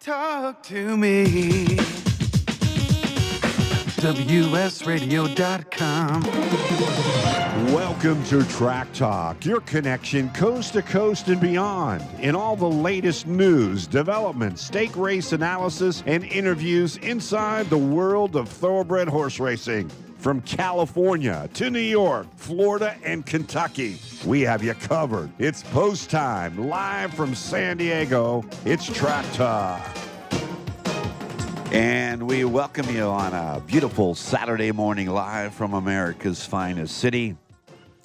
Talk to me. WSRadio.com. Welcome to Track Talk, your connection coast to coast and beyond in all the latest news, developments, stake race analysis, and interviews inside the world of thoroughbred horse racing. From California to New York, Florida, and Kentucky, we have you covered. It's post time, live from San Diego. It's Track Talk. And we welcome you on a beautiful Saturday morning live from America's finest city.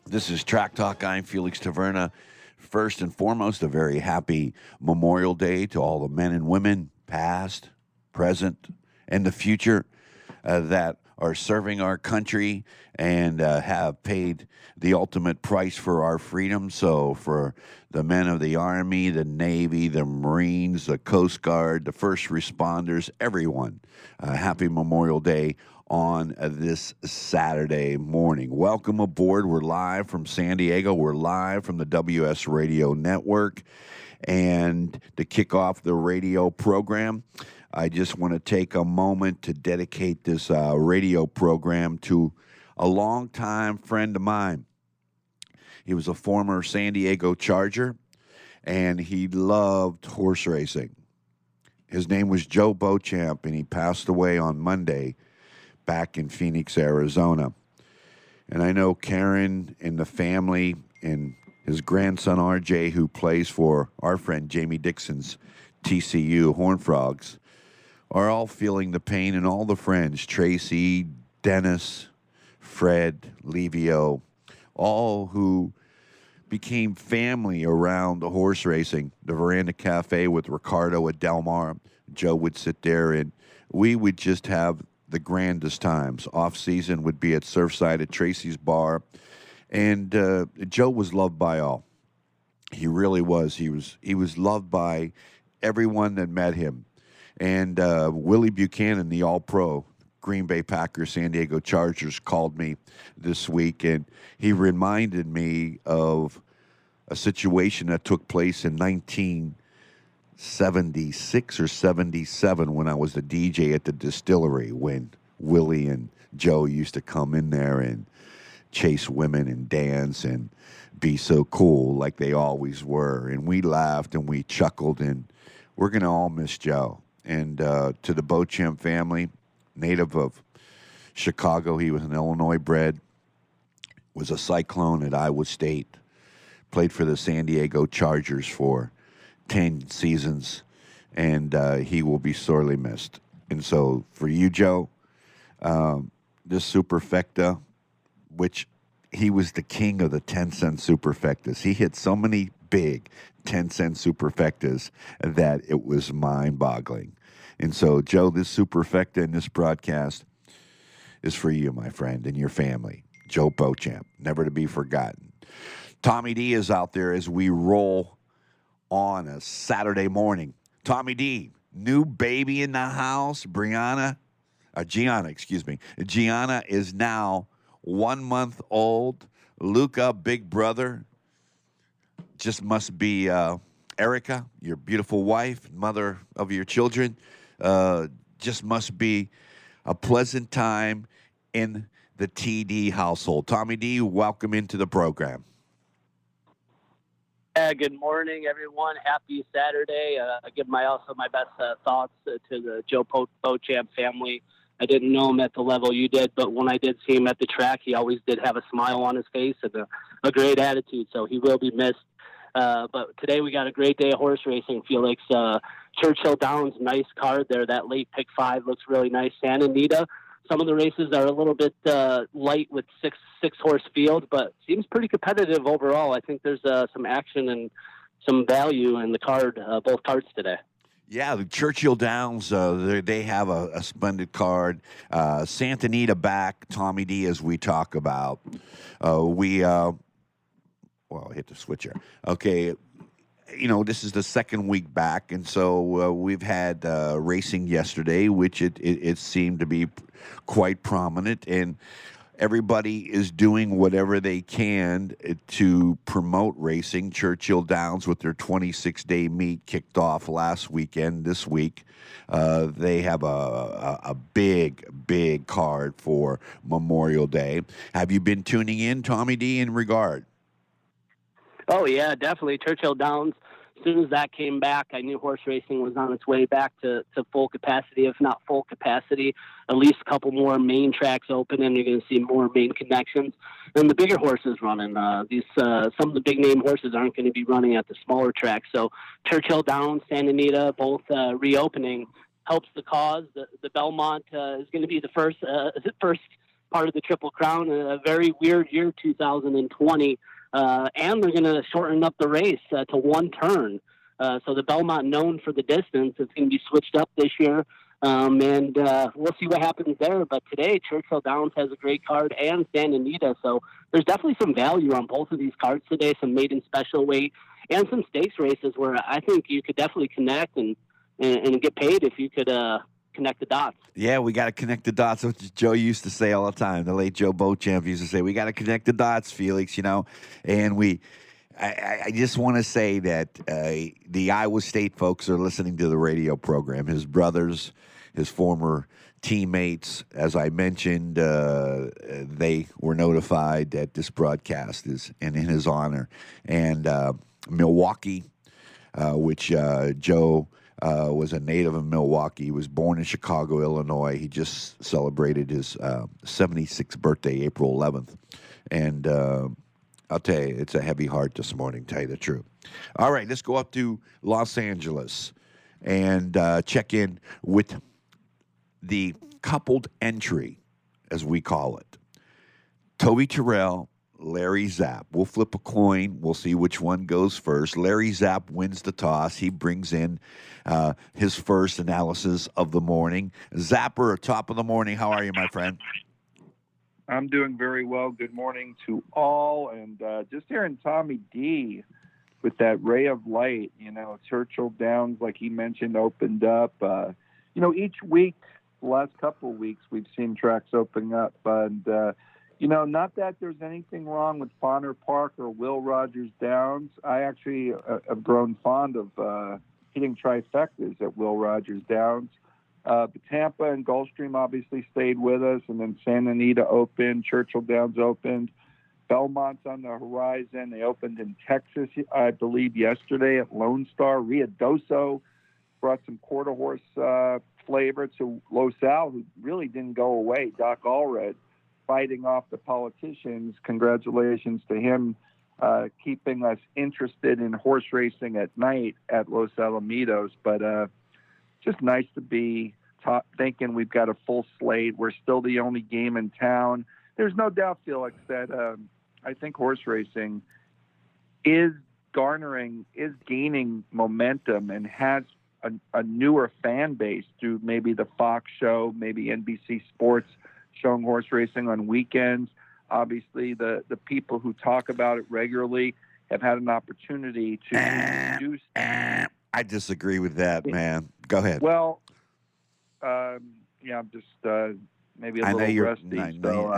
This is Track Talk. I'm Felix Taverna. First and foremost, a very happy Memorial Day to all the men and women, past, present, and the future, that are serving our country and have paid the ultimate price for our freedom. So for the men of the Army, the Navy, the Marines, the Coast Guard, the first responders, everyone, happy Memorial Day on this Saturday morning. Welcome aboard. We're live from San Diego. We're live from the WS Radio Network. And to kick off the radio program, I just want to take a moment to dedicate this radio program to a longtime friend of mine. He was a former San Diego Charger, and he loved horse racing. His name was Joe Beauchamp, and he passed away on Monday back in Phoenix, Arizona. And I know Karen and the family and his grandson, RJ, who plays for our friend Jamie Dixon's TCU Horned Frogs, are all feeling the pain, and all the friends, Tracy, Dennis, Fred, Livio, all who became family around the horse racing. The Veranda Cafe with Ricardo at Del Mar. Joe would sit there, and we would just have the grandest times. Off-season would be at Surfside at Tracy's Bar, and Joe was loved by all. He really was. He was loved by everyone that met him. And Willie Buchanan, the All-Pro, Green Bay Packers, San Diego Chargers, called me this week, and he reminded me of a situation that took place in 1976 or 77 when I was the DJ at the distillery, when Willie and Joe used to come in there and chase women and dance and be so cool like they always were. And we laughed and we chuckled, and we're going to all miss Joe. And to the Beauchamp family, native of Chicago, he was an Illinois bred, was a Cyclone at Iowa State, played for the San Diego Chargers for 10 seasons, and he will be sorely missed. And so for you, Joe, this Superfecta, which he was the king of the 10-cent Superfectas. He hit so many big 10-cent Superfectas that it was mind-boggling. And so, Joe, this Superfecta in this broadcast is for you, my friend, and your family. Joe Beauchamp, never to be forgotten. Tommy D is out there as we roll on a Saturday morning. Tommy D, new baby in the house. Gianna is now 1 month old. Luca, big brother, just must be Erica, your beautiful wife, mother of your children. Just must be a pleasant time in the TD household. Tommy D, welcome into the program. Good morning, everyone. Happy Saturday. I give also my best thoughts to the Joe Beauchamp family. I didn't know him at the level you did, but when I did see him at the track, he always did have a smile on his face and a great attitude, so he will be missed. But today we got a great day of horse racing, Felix. Churchill Downs, nice card there. That late pick 5 looks really nice. Santa Anita, some of the races are a little bit light with six horse field, but seems pretty competitive overall. I think there's some action and some value in the card, both cards today. Yeah, the Churchill Downs, they have a splendid card. Santa Anita back, Tommy D, as we talk about. Well, I hit the switcher. Okay, this is the second week back, and so we've had racing yesterday, which it seemed to be quite prominent. And everybody is doing whatever they can to promote racing. Churchill Downs, with their 26-day meet, kicked off last weekend. This week, they have a big card for Memorial Day. Have you been tuning in, Tommy D, in regard? Oh, yeah, definitely. Churchill Downs, as soon as that came back, I knew horse racing was on its way back to full capacity, if not full capacity. At least a couple more main tracks open, and you're going to see more main connections. And the bigger horses running. Some of the big-name horses aren't going to be running at the smaller tracks. So Churchill Downs, Santa Anita, both reopening helps the cause. The Belmont is going to be the first part of the Triple Crown. A very weird year, 2020. And they're going to shorten up the race to one turn. So the Belmont, known for the distance, is going to be switched up this year. And we'll see what happens there. But today, Churchill Downs has a great card, and Santa Anita. So there's definitely some value on both of these cards today, some maiden special weight and some stakes races where I think you could definitely connect and get paid if you could connect the dots. Yeah, we got to connect the dots, which Joe used to say all the time. The late Joe Beauchamp used to say, we got to connect the dots, Felix, you know. And I just want to say that the Iowa State folks are listening to the radio program. His brothers, his former teammates, as I mentioned, they were notified that this broadcast is in his honor. And Milwaukee, which Joe was a native of Milwaukee. He was born in Chicago, Illinois. He just celebrated his 76th birthday, April 11th. And I'll tell you, it's a heavy heart this morning, tell you the truth. All right, let's go up to Los Angeles and check in with the coupled entry, as we call it. Toby Terrell, Larry Zapp. We'll flip a coin. We'll see which one goes first. Larry Zapp wins the toss. He brings in his first analysis of the morning. Zapper, top of the morning. How are you, my friend? I'm doing very well. Good morning to all. And just hearing Tommy D with that ray of light, you know, Churchill Downs, like he mentioned, opened up. You know, each week, the last couple of weeks, we've seen tracks opening up. And, you know, not that there's anything wrong with Bonner Park or Will Rogers Downs. I actually have grown fond of hitting trifectas at Will Rogers Downs. But Tampa and Gulfstream obviously stayed with us, and then Santa Anita opened, Churchill Downs opened, Belmont's on the horizon. They opened in Texas, I believe, yesterday at Lone Star. Riadoso brought some quarter horse flavor to Los Al, who really didn't go away. Doc Allred fighting off the politicians. Congratulations to him, keeping us interested in horse racing at night at Los Alamitos. But just nice to be thinking we've got a full slate. We're still the only game in town. There's no doubt, Felix, that I think horse racing is gaining momentum and has a newer fan base through maybe the Fox show, maybe NBC Sports showing horse racing on weekends. Obviously, the people who talk about it regularly have had an opportunity to introduce. I disagree with that, man. Go ahead. Well, yeah, I'm just maybe a little rusty. I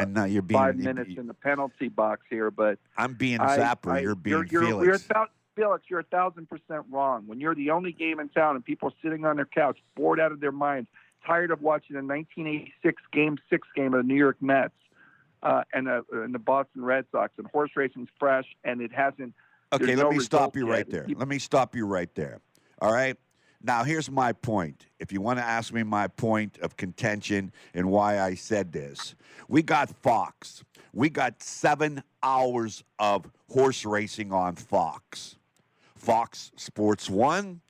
know you're being 5 minutes in the penalty box here, but I'm being Zapper. You're being Felix. Felix, you're 1,000% wrong. When you're the only game in town and people are sitting on their couch, bored out of their minds, tired of watching a 1986 Game 6 game of the New York Mets and the Boston Red Sox, and horse racing's fresh, and it hasn't. Okay, let me stop you right there. Let me stop you right there. All right? Now, here's my point. If you want to ask me my point of contention and why I said this, we got Fox. We got 7 hours of horse racing on Fox. Fox Sports 1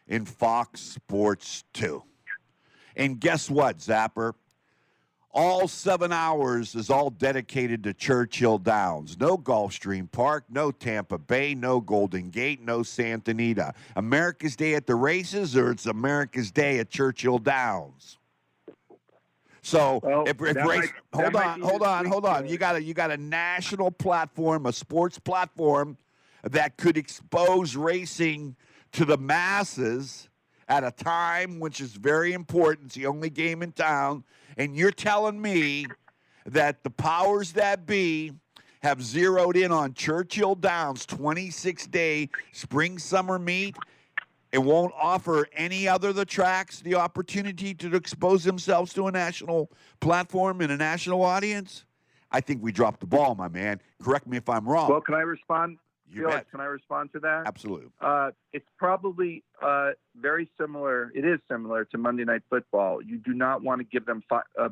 and Fox Sports 2. And guess what, Zapper? All 7 hours is all dedicated to Churchill Downs. No Gulfstream Park, no Tampa Bay, no Golden Gate, no Santa Anita. America's Day at the races, or it's America's Day at Churchill Downs. So hold on. You got a national platform, a sports platform that could expose racing to the masses at a time which is very important. It's the only game in town. And you're telling me that the powers that be have zeroed in on Churchill Downs 26-day spring-summer meet and won't offer any other of the tracks the opportunity to expose themselves to a national platform and a national audience? I think we dropped the ball, my man. Correct me if I'm wrong. Well, can I respond? You Felix, bet. can I respond to that? Absolutely. It's probably very similar. It is similar to Monday Night Football. You do not want to give them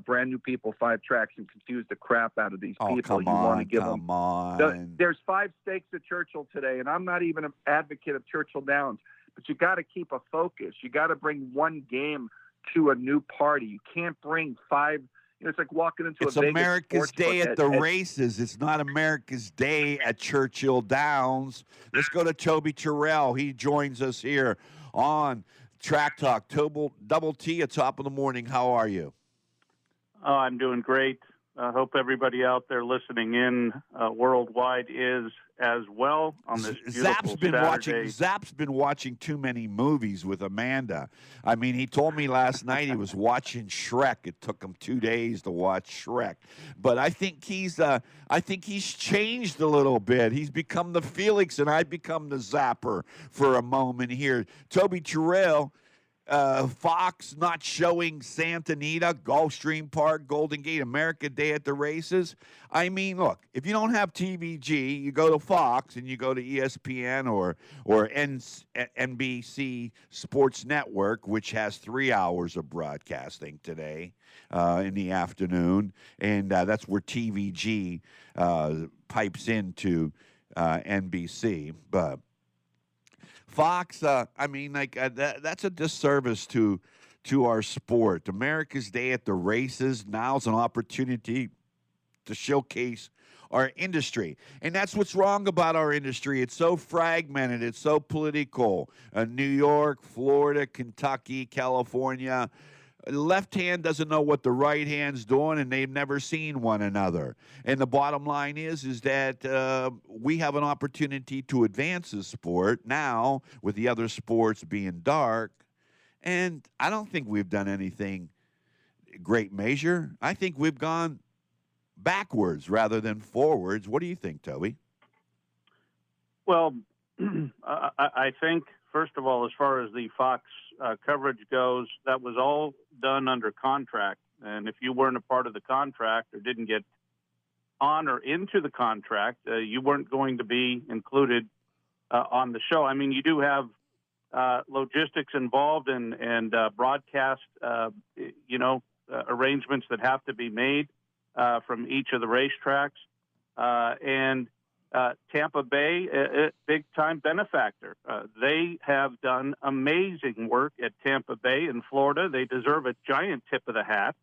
brand new people 5 tracks and confuse the crap out of these people. Come you want to on, give come them. on. There's 5 stakes at Churchill today, and I'm not even an advocate of Churchill Downs, but you got to keep a focus. You got to bring one game to a new party. You can't bring 5. It's like walking into It's a Vegas America's Day sportsbook at the races. It's not America's Day at Churchill Downs. Let's go to Toby Terrell. He joins us here on Track Talk. Double T at top of the morning. How are you? Oh, I'm doing great. I hope everybody out there listening in worldwide is as well on this beautiful Saturday. Zap's been watching too many movies with Amanda. I mean, he told me last night he was watching Shrek. It took him 2 days to watch Shrek, but I think he's changed a little bit. He's become the Felix, and I become the Zapper for a moment here. Toby Terrell. Fox not showing Santa Anita, Gulfstream Park, Golden Gate, America Day at the races. I mean, look, if you don't have TVG, you go to Fox and you go to ESPN or NBC Sports Network, which has 3 hours of broadcasting today in the afternoon, and that's where TVG pipes into NBC, but Fox, that's a disservice to our sport. America's Day at the races, now's an opportunity to showcase our industry. And that's what's wrong about our industry. It's so fragmented. It's so political. New York, Florida, Kentucky, California. Left hand doesn't know what the right hand's doing, and they've never seen one another. And the bottom line is that we have an opportunity to advance the sport now with the other sports being dark. And I don't think we've done anything great measure. I think we've gone backwards rather than forwards. What do you think, Toby? Well, I think, first of all, as far as the Fox coverage goes, that was all done under contract. And if you weren't a part of the contract or didn't get on or into the contract, you weren't going to be included on the show. I mean, you do have logistics involved and broadcast, arrangements that have to be made from each of the racetracks. And Tampa Bay, a big-time benefactor. They have done amazing work at Tampa Bay in Florida. They deserve a giant tip of the hat.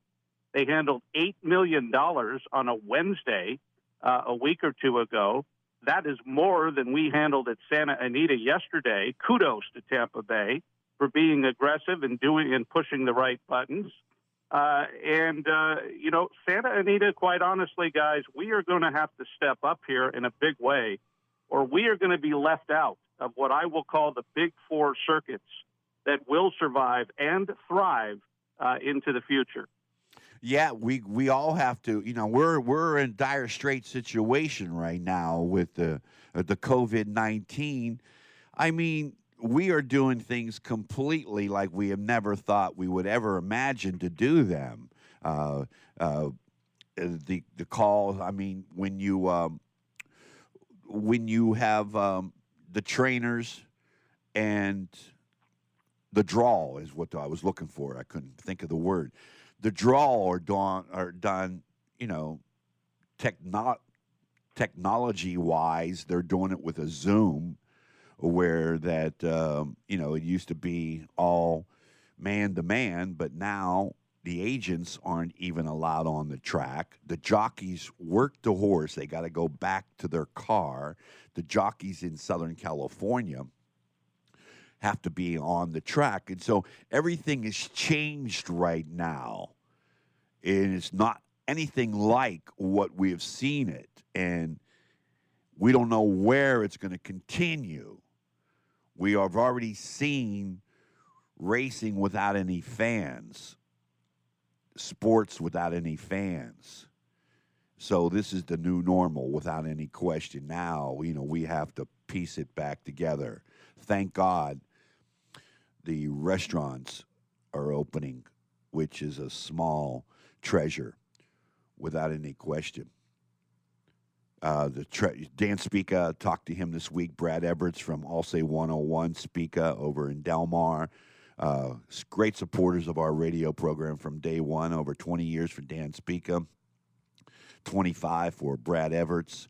They handled $8 million on a Wednesday a week or two ago. That is more than we handled at Santa Anita yesterday. Kudos to Tampa Bay for being aggressive and pushing the right buttons. Santa Anita, quite honestly, guys, we are going to have to step up here in a big way, or we are going to be left out of what I will call the big 4 circuits that will survive and thrive into the future. Yeah, we all have to. We're in dire straight situation right now with the COVID-19. I mean, we are doing things completely like we have never thought we would ever imagine to do them. The calls. I mean, when you have the trainers and the draw is what I was looking for. I couldn't think of the word. The draw are done. Technology-wise, they're doing it with a Zoom, where that it used to be all man-to-man, but now the agents aren't even allowed on the track. The jockeys work the horse. They got to go back to their car. The jockeys in Southern California have to be on the track. And so everything is changed right now. And it's not anything like what we have seen it. And we don't know where it's going to continue. We have already seen racing without any fans, sports without any fans. So this is the new normal without any question. Now, we have to piece it back together. Thank God the restaurants are opening, which is a small treasure without any question. Dan Spica, talked to him this week. Brad Everts from All Say 101 Spica over in Del Mar. Great supporters of our radio program from day one. Over 20 years for Dan Spica, 25 for Brad Everts.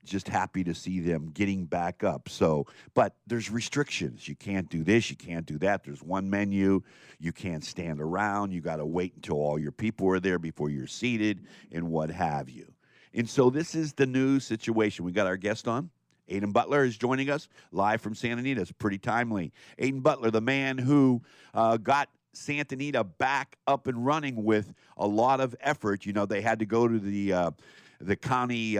Just happy to see them getting back up. But there's restrictions. You can't do this. You can't do that. There's one menu. You can't stand around. You got to wait until all your people are there before you're seated and what have you. And so this is the new situation. We got our guest on. Aidan Butler is joining us live from Santa Anita. It's pretty timely. Aidan Butler, the man who got Santa Anita back up and running with a lot of effort. They had to go to the county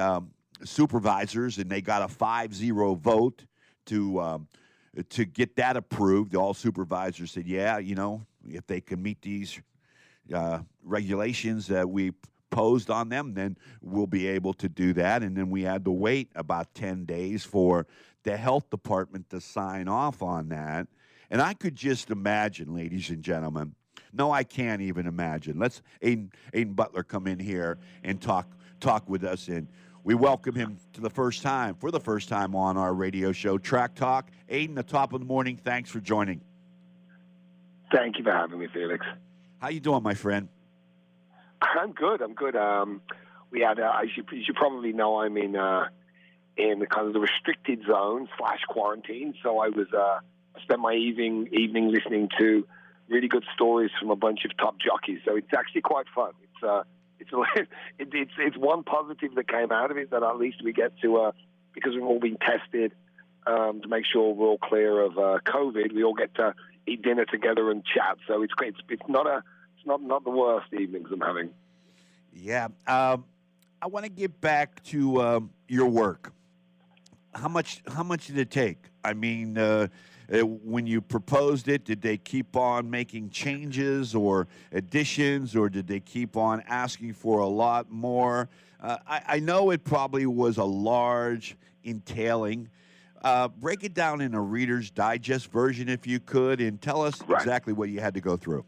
supervisors, and they got a 5-0 vote to get that approved. All supervisors said, yeah, if they can meet these regulations that we posed on them, then we'll be able to do that. And then we had to wait about 10 days for the health department to sign off on that. And I could just imagine, ladies and gentlemen, no, I can't even imagine. Let's Aidan Butler come in here and talk with us, and we welcome him for the first time on our radio show, Track Talk. Aidan, the top of the morning, thanks for joining. Thank you for having me, Felix. How you doing, my friend? I'm good. We had, as you probably know, I'm in the kind of the restricted zone / quarantine. So I spent my evening listening to really good stories from a bunch of top jockeys. So it's actually quite fun. It's one positive that came out of it, that at least we get to, because we've all been tested to make sure we're all clear of COVID. We all get to eat dinner together and chat. So it's great. It's not the worst evenings I'm having. Yeah. I want to get back to your work. How much did it take? I mean, when you proposed it, did they keep on making changes or additions, or did they keep on asking for a lot more? I know it probably was a large entailing. Break it down in a Reader's Digest version, if you could, and tell us exactly what you had to go through.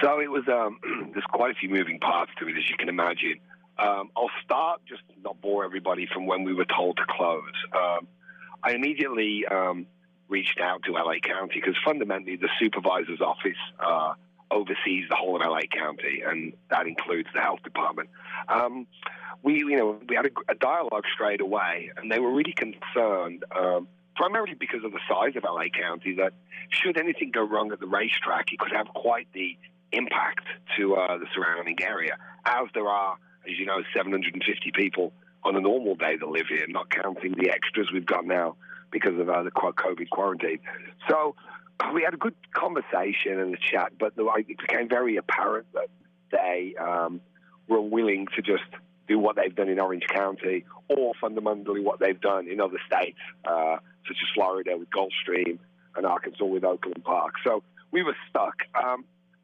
So it was, there's quite a few moving parts to it, as you can imagine. I'll start, just to not bore everybody, from when we were told to close. I immediately reached out to LA County, because fundamentally the supervisor's office oversees the whole of LA County, and that includes the health department. We had a dialogue straight away, and they were really concerned, primarily because of the size of LA County, that should anything go wrong at the racetrack, it could have quite the impact to the surrounding area, as there are, as you know, 750 people on a normal day that live here, not counting the extras we've got now because of the COVID quarantine. So we had a good conversation and a chat, but it became very apparent that they were willing to just do what they've done in Orange County, or fundamentally what they've done in other states, such as Florida with Gulfstream and Arkansas with Oakland Park. So we were stuck.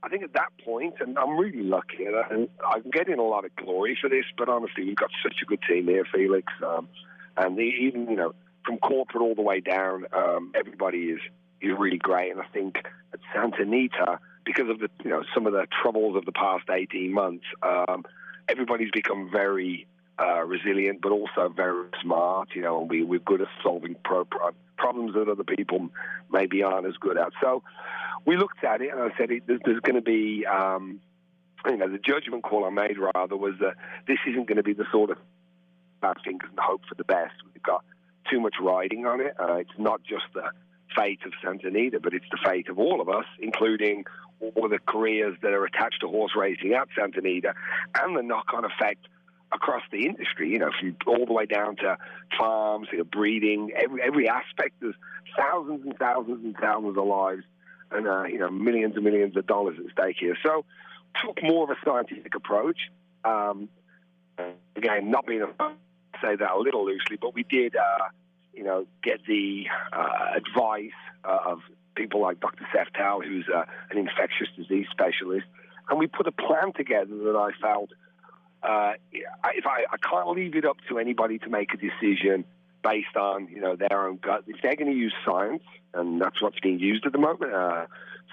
I think at that point, and I'm really lucky, and I'm getting a lot of glory for this, but honestly, we've got such a good team here, Felix. And even, from corporate all the way down, everybody is really great. And I think at Santa Anita, because of the, some of the troubles of the past 18 months, everybody's become very resilient, but also very smart, and we're good at solving problems that other people maybe aren't as good at. So we looked at it, and I said, there's going to be, the judgment call I made, rather, was that this isn't going to be the sort of fingers and hope for the best. We've got too much riding on it. It's not just the fate of Santa Anita, but it's the fate of all of us, including all the careers that are attached to horse racing at Santa Anita, and the knock-on effect across the industry, from all the way down to farms, breeding, every aspect. There's thousands and thousands and thousands of lives and, millions and millions of dollars at stake here. So took more of a scientific approach. Again, not being able to say that a little loosely, but we did, get the advice of people like Dr. Seftal, who's an infectious disease specialist, and we put a plan together that I felt I can't leave it up to anybody to make a decision based on their own gut. If they're going to use science, and that's what's being used at the moment,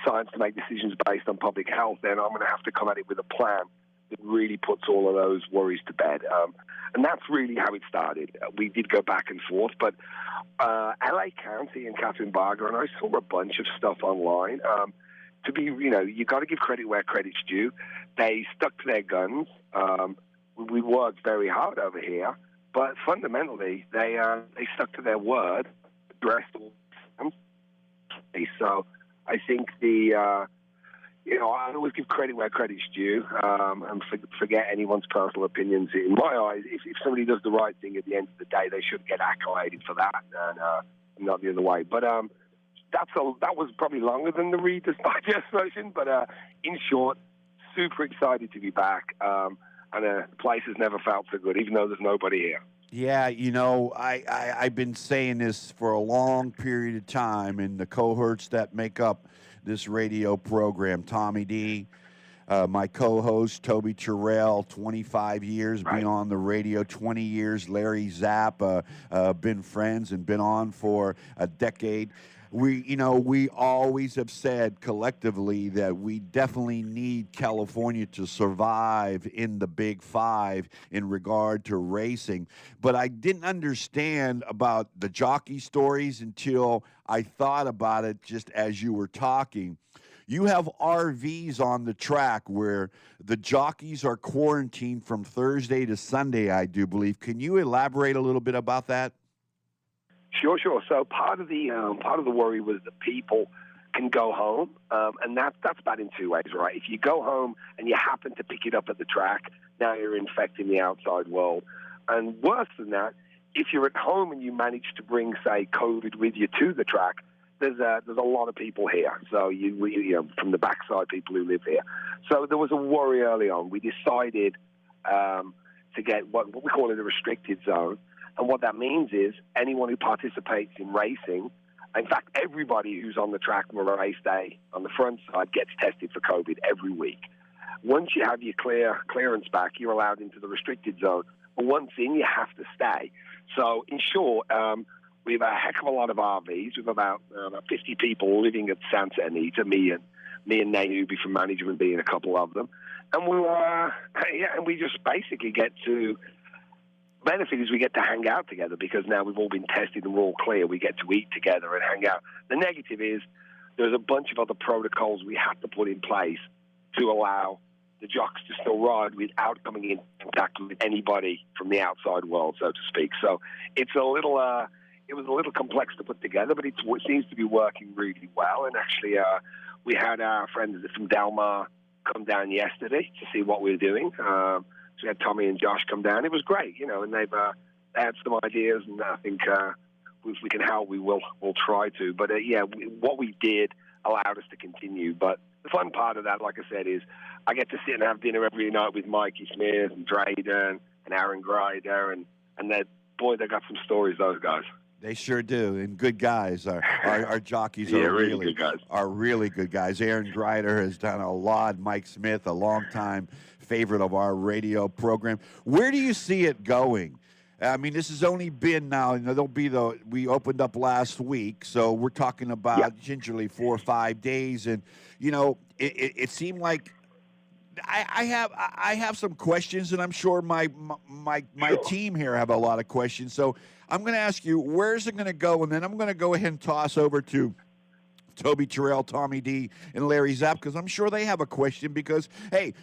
science to make decisions based on public health, then I'm going to have to come at it with a plan that really puts all of those worries to bed. And that's really how it started. We did go back and forth, but LA County and Catherine Barger, and I saw a bunch of stuff online. You got to give credit where credit's due. They stuck to their guns. We worked very hard over here, but fundamentally, they stuck to their word, addressed all. So I think I always give credit where credit's due, and forget anyone's personal opinions. In my eyes, if somebody does the right thing at the end of the day, they should get accoladed for that, and not the other way. But that was probably longer than the Reader's Digest version. But in short, super excited to be back, and the place has never felt so good, even though there's nobody here. Yeah, I've been saying this for a long period of time, and the cohorts that make up this radio program, Tommy D, my co-host, Toby Terrell, 25 years being on the radio, 20 years, Larry Zapp, been friends and been on for a decade. We always have said collectively that we definitely need California to survive in the Big Five in regard to racing. But I didn't understand about the jockey stories until I thought about it just as you were talking. You have RVs on the track where the jockeys are quarantined from Thursday to Sunday, I do believe. Can you elaborate a little bit about that? Sure. So part of the worry was that people can go home, and that's bad in two ways, right? If you go home and you happen to pick it up at the track, now you're infecting the outside world. And worse than that, if you're at home and you manage to bring, say, COVID with you to the track, there's a lot of people here. So you from the backside, people who live here. So there was a worry early on. We decided to get what we call it a restricted zone. And what that means is anyone who participates in racing, in fact, everybody who's on the track on a race day on the front side gets tested for COVID every week. Once you have your clearance back, you're allowed into the restricted zone. But once in, you have to stay. So in short, we have a heck of a lot of RVs. We have about 50 people living at Santa Anita, me and Nate Newby from management being a couple of them. And we just basically get to... benefit is we get to hang out together because now we've all been tested and we're all clear. We get to eat together and hang out. The negative is there's a bunch of other protocols we have to put in place to allow the jocks to still ride without coming in contact with anybody from the outside world, so to speak. So it's it was a little complex to put together, but it seems to be working really well. And actually, we had our friends from Del Mar come down yesterday to see what we're doing. So we had Tommy and Josh come down. It was great, and they had some ideas, and I think if we can help, we'll try to. But what we did allowed us to continue. But the fun part of that, like I said, is I get to sit and have dinner every night with Mikey Smith and Drayden and Aaron Grider, and they got some stories, those guys. They sure do, and good guys. Our jockeys are really good guys. Are really good guys. Aaron Grider has done a lot. Mike Smith, a longtime favorite of our radio program. Where do you see it going? I mean, this has only been now. We opened up last week, so we're talking about gingerly 4 or 5 days, and it seemed like I have some questions, and I'm sure my team here have a lot of questions. So I'm going to ask you, where's it going to go? And then I'm going to go ahead and toss over to Toby Terrell, Tommy D, and Larry Zapp, because I'm sure they have a question. Because, hey,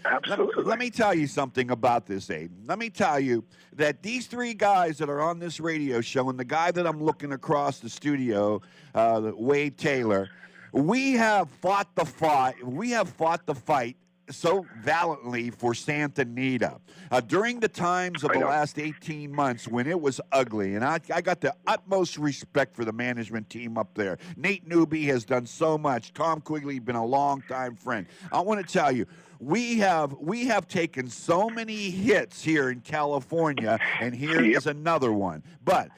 let me tell you something about this, Aidan. Let me tell you that these three guys that are on this radio show, and the guy that I'm looking across the studio, Wade Taylor, we have fought the fight so valiantly for Santa Anita during the times of the last 18 months when it was ugly, and I got the utmost respect for the management team up there. Nate Newby has done so much. Tom Quigley been a long-time friend. I want to tell you, we have taken so many hits here in California, and here is another one. But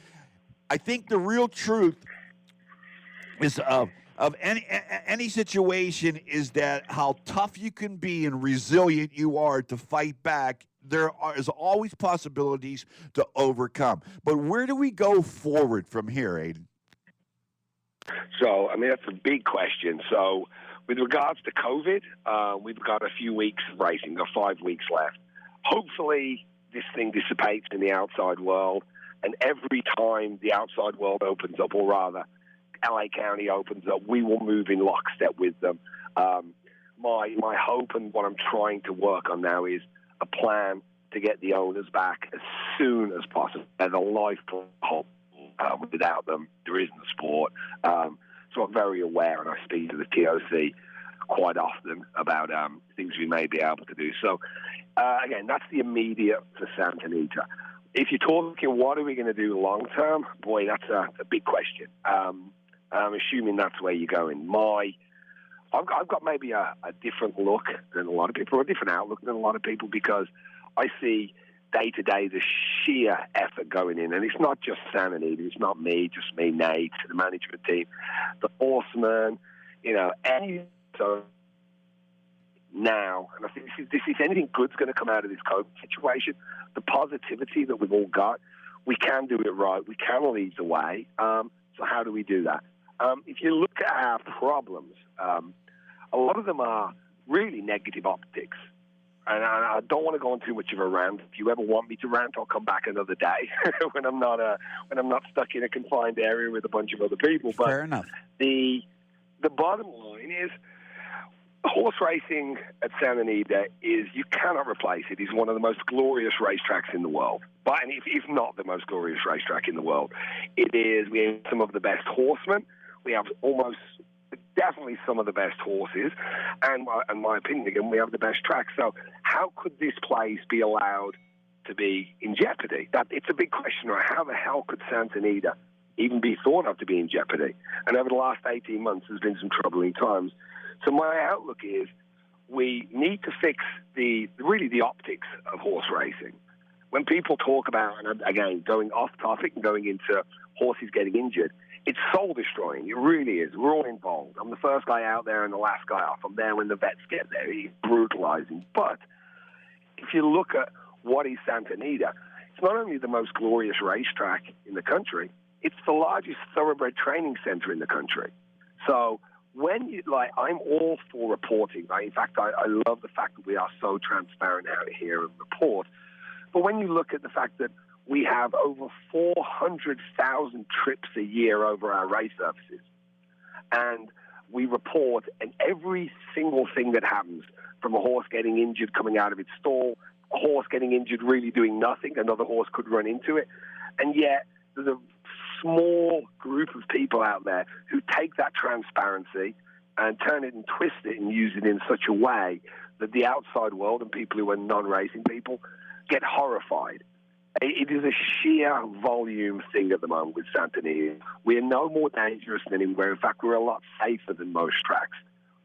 I think the real truth is of any situation is that how tough you can be and resilient you are to fight back is always possibilities to overcome. But where do we go forward from here, Aidan? So, I mean, that's a big question. So, with regards to COVID, we've got a few weeks of racing, we've got 5 weeks left. Hopefully, this thing dissipates in the outside world, and every time the outside world opens up, or rather, LA County opens up, we will move in lockstep with them. My hope and what I'm trying to work on now is a plan to get the owners back as soon as possible. And a lifetime hope. Without them, there isn't a sport. So I'm very aware, and I speak to the TOC quite often about things we may be able to do. So, again, that's the immediate for Santa Anita. If you're talking, what are we going to do long term? Boy, that's a big question. I'm assuming that's where you're going. I've got maybe a different look than a lot of people, or a different outlook than a lot of people, because I see day-to-day the sheer effort going in. And it's not just Santa Anita, it's not me, just me, Nate, the management team, the horsemen, so now, and I think if anything good's going to come out of this COVID situation, the positivity that we've all got, we can do it right, we can lead the way. So how do we do that? If you look at our problems, a lot of them are really negative optics. And I don't want to go on too much of a rant. If you ever want me to rant, I'll come back another day when I'm not stuck in a confined area with a bunch of other people. But fair enough. The bottom line is, horse racing at Santa Anita is, you cannot replace it. It's one of the most glorious racetracks in the world, but if not the most glorious racetrack in the world. It is. We have some of the best horsemen. We have definitely some of the best horses, and in my opinion, again, we have the best track. So how could this place be allowed to be in jeopardy? It's a big question, right? How the hell could Santa Anita even be thought of to be in jeopardy? And over the last 18 months, there's been some troubling times. So my outlook is, we need to fix the optics of horse racing. When people talk about, and again, going off topic and going into horses getting injured, it's soul destroying. It really is. We're all involved. I'm the first guy out there and the last guy off. I'm there when the vets get there. It's brutalizing. But if you look at what is Santa Anita, it's not only the most glorious racetrack in the country, it's the largest thoroughbred training center in the country. So I'm all for reporting. In fact, I love the fact that we are so transparent out here and report. But when you look at the fact that we have over 400,000 trips a year over our race surfaces, and we report and every single thing that happens, from a horse getting injured coming out of its stall, a horse getting injured really doing nothing, another horse could run into it, and yet there's a small group of people out there who take that transparency and turn it and twist it and use it in such a way that the outside world and people who are non-racing people get horrified. It is a sheer volume thing at the moment with Santa Anita. We are no more dangerous than anywhere. In fact, we're a lot safer than most tracks,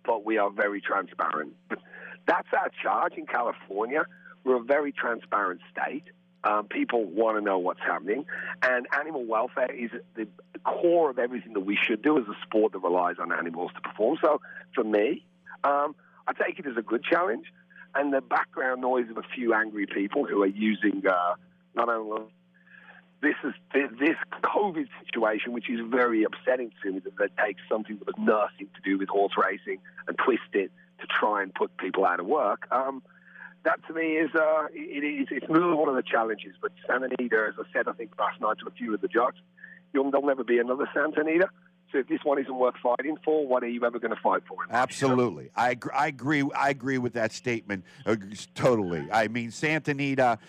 but we are very transparent. But that's our charge in California. We're a very transparent state. People want to know what's happening, and animal welfare is the core of everything that we should do as a sport that relies on animals to perform. So for me, I take it as a good challenge, and the background noise of a few angry people who are using not only this COVID situation, which is very upsetting to me, that they take something that was nothing to do with horse racing and twist it to try and put people out of work. That to me is it's really one of the challenges. But Santa Anita, as I said, I think last night to a few of the judges, there'll never be another Santa Anita. So if this one isn't worth fighting for, what are you ever going to fight for? Absolutely. I agree with that statement totally. I mean, Santa Anita,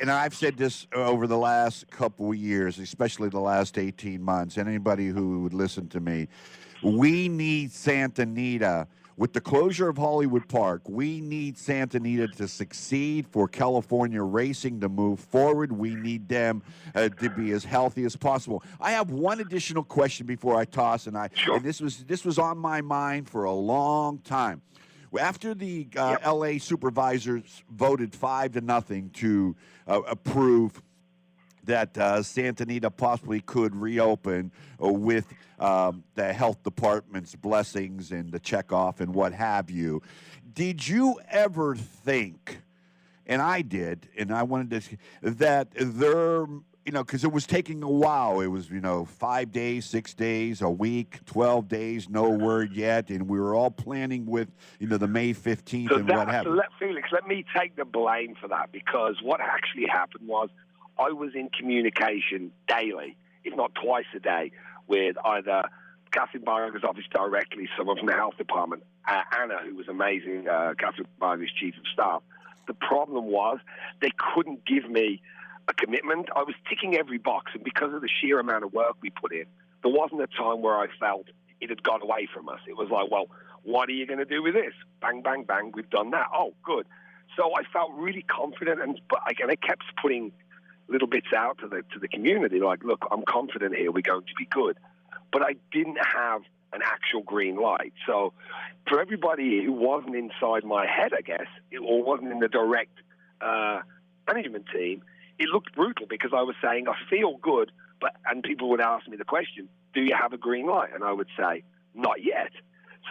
and I've said this over the last couple of years, especially the last 18 months, and anybody who would listen to me, we need Santa Anita. With the closure of Hollywood Park, we need Santa Anita to succeed, for California racing to move forward. We need them to be as healthy as possible. I have one additional question before I toss, and this was on my mind for a long time. After the LA supervisors voted 5-0 to approve that Santa Anita possibly could reopen with the health department's blessings and the checkoff and what have you. Did you ever think and I did, and I wanted to, that they're, because it was taking a while. It was, 5 days, 6 days, a week, 12 days, no word yet. And we were all planning with, the May 15th So and what happened. Felix, let me take the blame for that, because what actually happened was I was in communication daily, if not twice a day, with either Catherine Barger's office directly, someone from the health department, Anna, who was amazing, Catherine Barger's chief of staff. The problem was they couldn't give me a commitment. I was ticking every box, and because of the sheer amount of work we put in, there wasn't a time where I felt it had got away from us. It was like, well, what are you going to do with this? Bang, bang, bang, we've done that. Oh, good. So I felt really confident, but again, I kept putting little bits out to the community, like, look, I'm confident here, we're going to be good. But I didn't have an actual green light. So for everybody who wasn't inside my head, I guess, or wasn't in the direct management team, it looked brutal, because I was saying, I feel good, and people would ask me the question, do you have a green light? And I would say, not yet.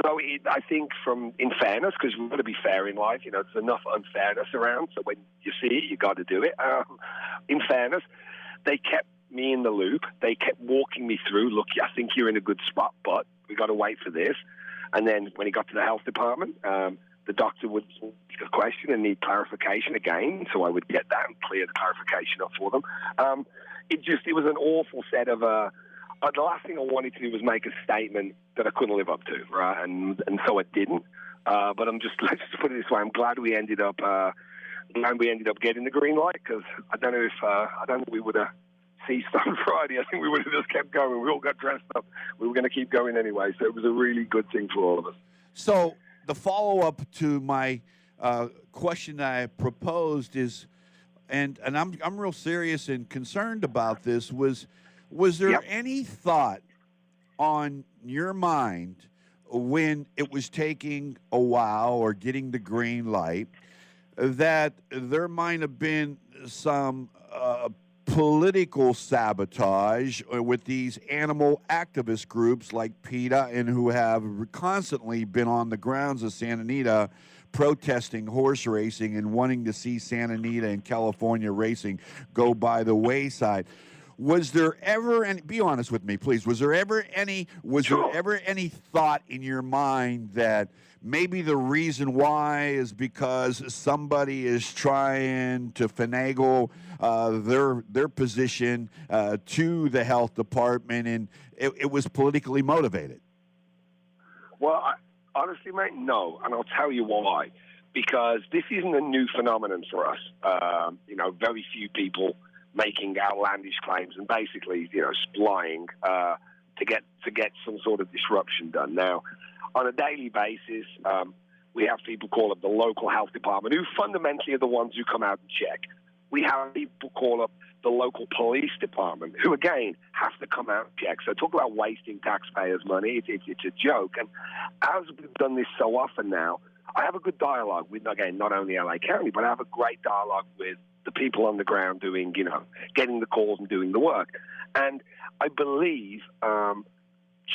So I think in fairness, because we've got to be fair in life, there's enough unfairness around, so when you see it, you got to do it. In fairness, they kept me in the loop. They kept walking me through, look, I think you're in a good spot, but we got to wait for this. And then when he got to the health department, the doctor would ask a question and need clarification again, so I would get that and clear the clarification up for them. It was an awful set of... the last thing I wanted to do was make a statement that I couldn't live up to, right? And so I didn't. But let's just put it this way: I'm glad we ended up getting the green light, because I don't know we would have ceased on Friday. I think we would have just kept going. We all got dressed up. We were going to keep going anyway. So it was a really good thing for all of us. So the follow-up to my question that I proposed is, and I'm real serious and concerned about this, was there any thought on your mind when it was taking a while or getting the green light that there might have been some political sabotage with these animal activist groups like PETA, and who have constantly been on the grounds of Santa Anita protesting horse racing and wanting to see Santa Anita and California racing go by the wayside? Was there ever, and be honest with me, please, was there ever any thought in your mind that maybe the reason why is because somebody is trying to finagle their position to the health department, and it was politically motivated? Well, honestly, mate, no, and I'll tell you why. Because this isn't a new phenomenon for us. Very few people making outlandish claims and basically, splying to get some sort of disruption done. Now, on a daily basis, we have people call up the local health department, who fundamentally are the ones who come out and check. We have people call up the local police department, who again have to come out and check. So talk about wasting taxpayers' money. It's a joke. And as we've done this so often now, I have a good dialogue with, again, not only LA County, but I have a great dialogue with the people on the ground doing, getting the calls and doing the work. And I believe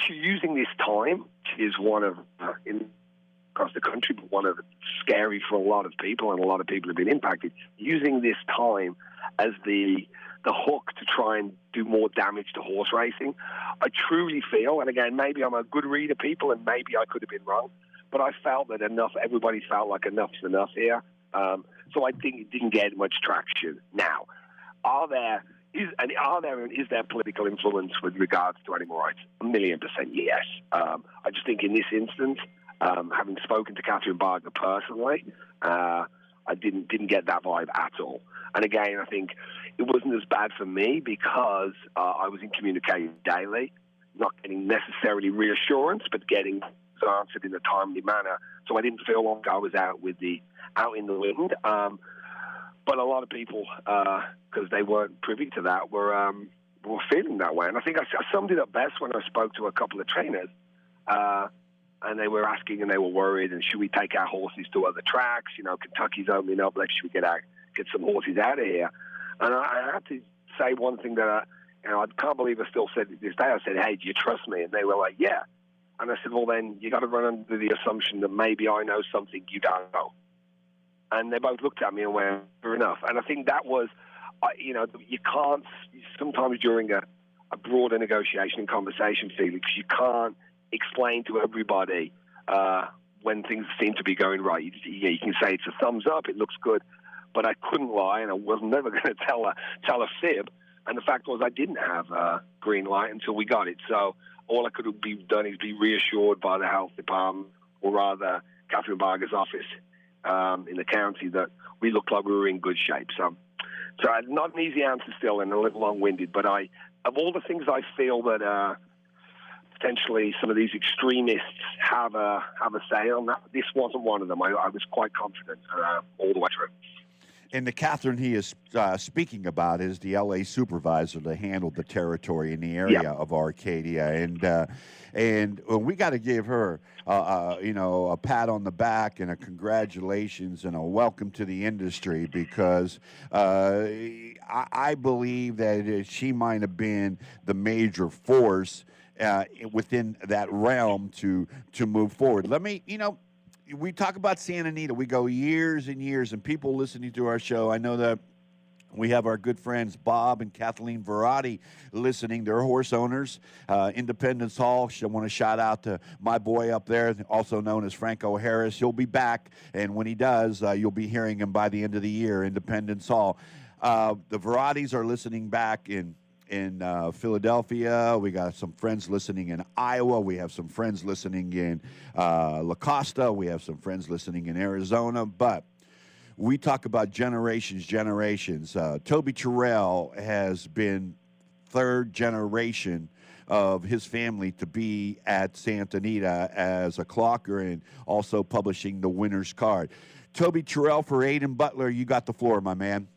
using this time is one of, across the country, but one of scary for a lot of people, and a lot of people have been impacted, using this time as the hook to try and do more damage to horse racing. I truly feel, and again, maybe I'm a good reader of people, and maybe I could have been wrong, but I felt that everybody felt like enough's enough here. So I think it didn't get much traction. Now, is there political influence with regards to animal rights? 1,000,000% yes. I just think in this instance, having spoken to Catherine Barger personally, I didn't get that vibe at all. And again, I think it wasn't as bad for me because I was in communication daily, not getting necessarily reassurance, but getting answered in a timely manner. So I didn't feel like I was out in the wind. But a lot of people, because they weren't privy to that, were feeling that way. And I think I summed it up best when I spoke to a couple of trainers. And they were asking, and they were worried, and should we take our horses to other tracks? Kentucky's opening up. Should we get some horses out of here? And I had to say one thing that I can't believe I still said it this day. I said, hey, do you trust me? And they were like, yeah. And I said, well, then you got to run under the assumption that maybe I know something you don't know. And they both looked at me and went, fair enough. And I think that was, you can't, sometimes during a broader negotiation and conversation, Felix, you can't explain to everybody when things seem to be going right. You can say it's a thumbs up, it looks good, but I couldn't lie, and I was never going to tell a fib. And the fact was I didn't have a green light until we got it. So all I could have done is be reassured by the health department, or rather Catherine Barger's office in the county, that we looked like we were in good shape. So not an easy answer still, and a little long-winded, but of all the things I feel that potentially some of these extremists have a say on, that this wasn't one of them. I was quite confident all the way through. And the Catherine he is speaking about is the L.A. supervisor that handled the territory in the area of Arcadia, and we got to give her, a pat on the back and a congratulations and a welcome to the industry, because I believe that she might have been the major force within that realm to move forward. We talk about Santa Anita. We go years and years, and people listening to our show, I know that we have our good friends Bob and Kathleen Verratti listening. They're horse owners. Independence Hall, I want to shout out to my boy up there, also known as Franco Harris. He'll be back, and when he does, you'll be hearing him by the end of the year, Independence Hall. The Verrattis are listening back in Philadelphia. We got some friends listening in Iowa. We have some friends listening in La Costa. We have some friends listening in Arizona. But we talk about generations. Toby Terrell has been third generation of his family to be at Santa Anita as a clocker and also publishing the winner's card. Toby Terrell for Aidan Butler, you got the floor, my man.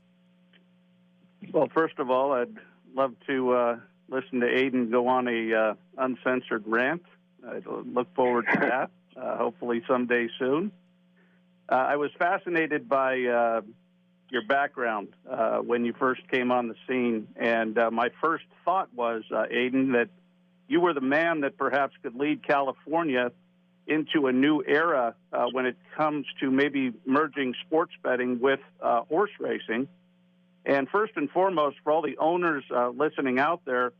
Well, first of all, I'd love to listen to Aidan go on a uncensored rant. I look forward to that, hopefully someday soon. I was fascinated by your background when you first came on the scene, and my first thought was, Aidan, that you were the man that perhaps could lead California into a new era when it comes to maybe merging sports betting with horse racing. And first and foremost, for all the owners listening out there,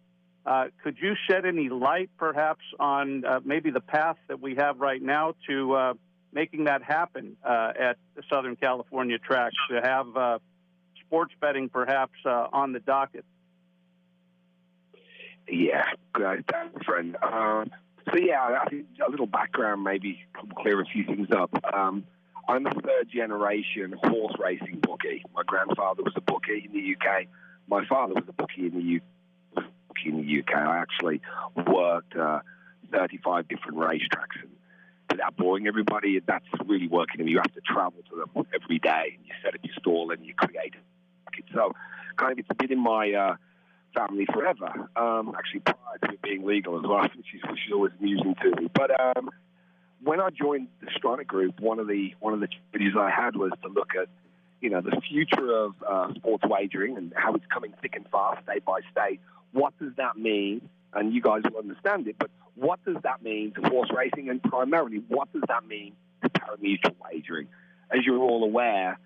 could you shed any light perhaps on maybe the path that we have right now to making that happen at the Southern California tracks, to have sports betting perhaps on the docket? Yeah, good, friend. I think a little background maybe can clear a few things up. I'm a third-generation horse racing bookie. My grandfather was a bookie in the UK. My father was a bookie in the UK. I actually worked 35 different racetracks. And without boring everybody, that's really working. And you have to travel to them every day. And you set up your stall and you create it. So kind of it's been in my family forever. Actually, prior to it being legal as well, which is always amusing to me. But when I joined the Stronach Group, one of the duties I had was to look at, the future of sports wagering and how it's coming thick and fast, state by state. What does that mean? And you guys will understand it, but what does that mean to horse racing? And primarily, what does that mean to parimutuel wagering? As you're all aware,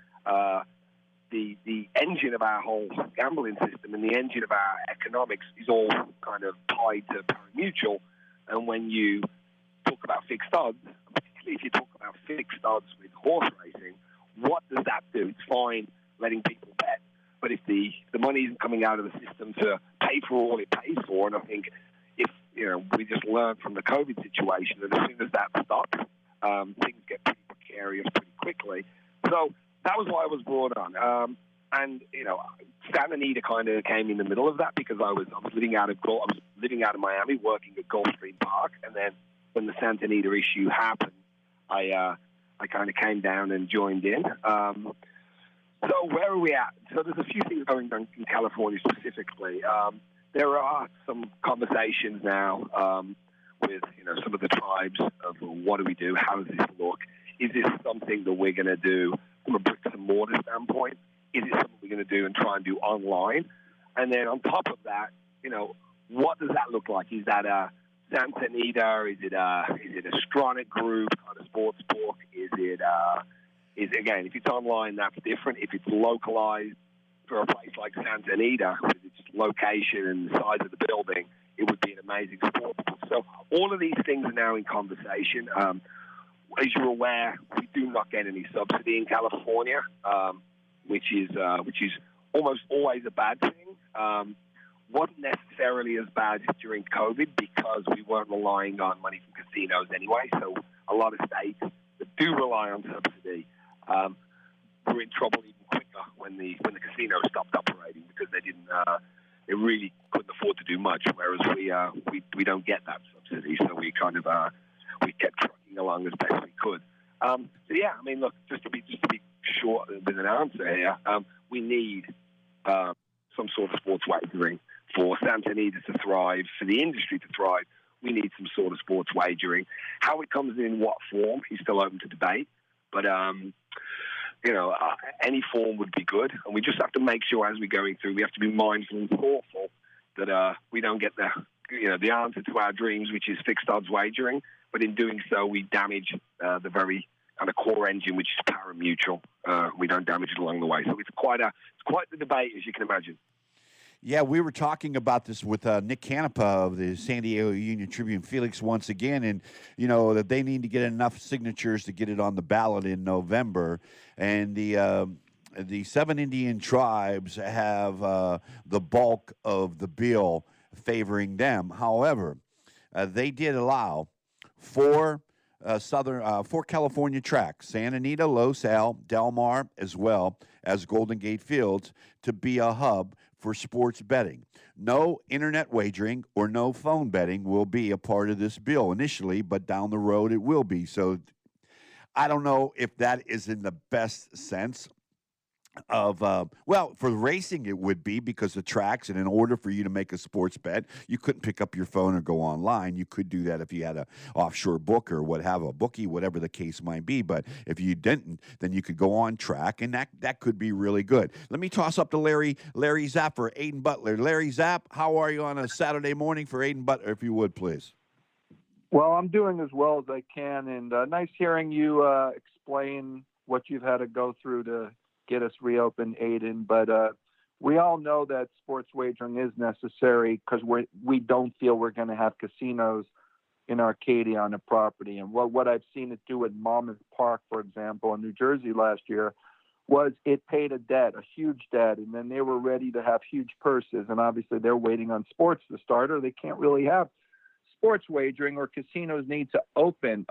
the engine of our whole gambling system and the engine of our economics is all kind of tied to parimutuel. And when you talk about fixed odds, particularly if you talk about fixed odds with horse racing, what does that do? It's fine letting people bet, but if the money isn't coming out of the system to pay for all it pays for, and I think if we just learned from the COVID situation that as soon as that stops, things get pretty precarious pretty quickly. So that was why I was brought on. And Santa Anita kind of came in the middle of that because I was living out of Miami, working at Gulfstream Park, and then when the Santa Anita issue happened, I kind of came down and joined in. So where are we at? So there's a few things going on in California specifically. There are some conversations now with some of the tribes of what do we do? How does this look? Is this something that we're going to do from a bricks and mortar standpoint? Is it something we're going to do and try and do online? And then on top of that, what does that look like? Is that a Santa Anita? Is it a Stronach Group kind of sports book? Is is, again, if it's online, that's different. If it's localized for a place like Santa Anita, with its location and the size of the building, it would be an amazing sport. So all of these things are now in conversation. As you're aware, we do not get any subsidy in California, which is almost always a bad thing. Wasn't necessarily as bad during COVID because we weren't relying on money from casinos anyway. So a lot of states that do rely on subsidy were in trouble even quicker when the casinos stopped operating because they really couldn't afford to do much. Whereas we don't get that subsidy, so we kind of we kept trucking along as best we could. So yeah, I mean, look, just to be short with an answer here, we need some sort of sports wagering for Santa Anita to thrive, for the industry to thrive. We need some sort of sports wagering. How it comes in what form is still open to debate, but any form would be good, and we just have to make sure as we're going through, we have to be mindful and thoughtful that we don't get the answer to our dreams, which is fixed odds wagering. But in doing so, we damage the very kind of core engine, which is pari-mutuel. We don't damage it along the way. So it's quite the debate, as you can imagine. Yeah, we were talking about this with Nick Canepa of the San Diego Union Tribune, Felix, once again, and, that they need to get enough signatures to get it on the ballot in November. And the 7 Indian tribes have the bulk of the bill favoring them. However, they did allow four California tracks, Santa Anita, Los Al, Del Mar, as well as Golden Gate Fields, to be a hub for sports betting. No internet wagering or no phone betting will be a part of this bill initially, but down the road it will be. So I don't know if that is in the best sense of, for racing it would be because the tracks, and in order for you to make a sports bet, you couldn't pick up your phone or go online. You could do that if you had an offshore book or a bookie, whatever the case might be. But if you didn't, then you could go on track, and that could be really good. Let me toss up to Larry Zapp for Aidan Butler. Larry Zapp, how are you on a Saturday morning for Aidan Butler, if you would, please? Well, I'm doing as well as I can, and nice hearing you explain what you've had to go through to get us reopened, Aidan. But we all know that sports wagering is necessary because we don't feel we're going to have casinos in Arcadia on the property. And what I've seen it do at Monmouth Park, for example, in New Jersey last year, was it paid a huge debt, and then they were ready to have huge purses. And obviously they're waiting on sports to start, or they can't really have sports wagering, or casinos need to open.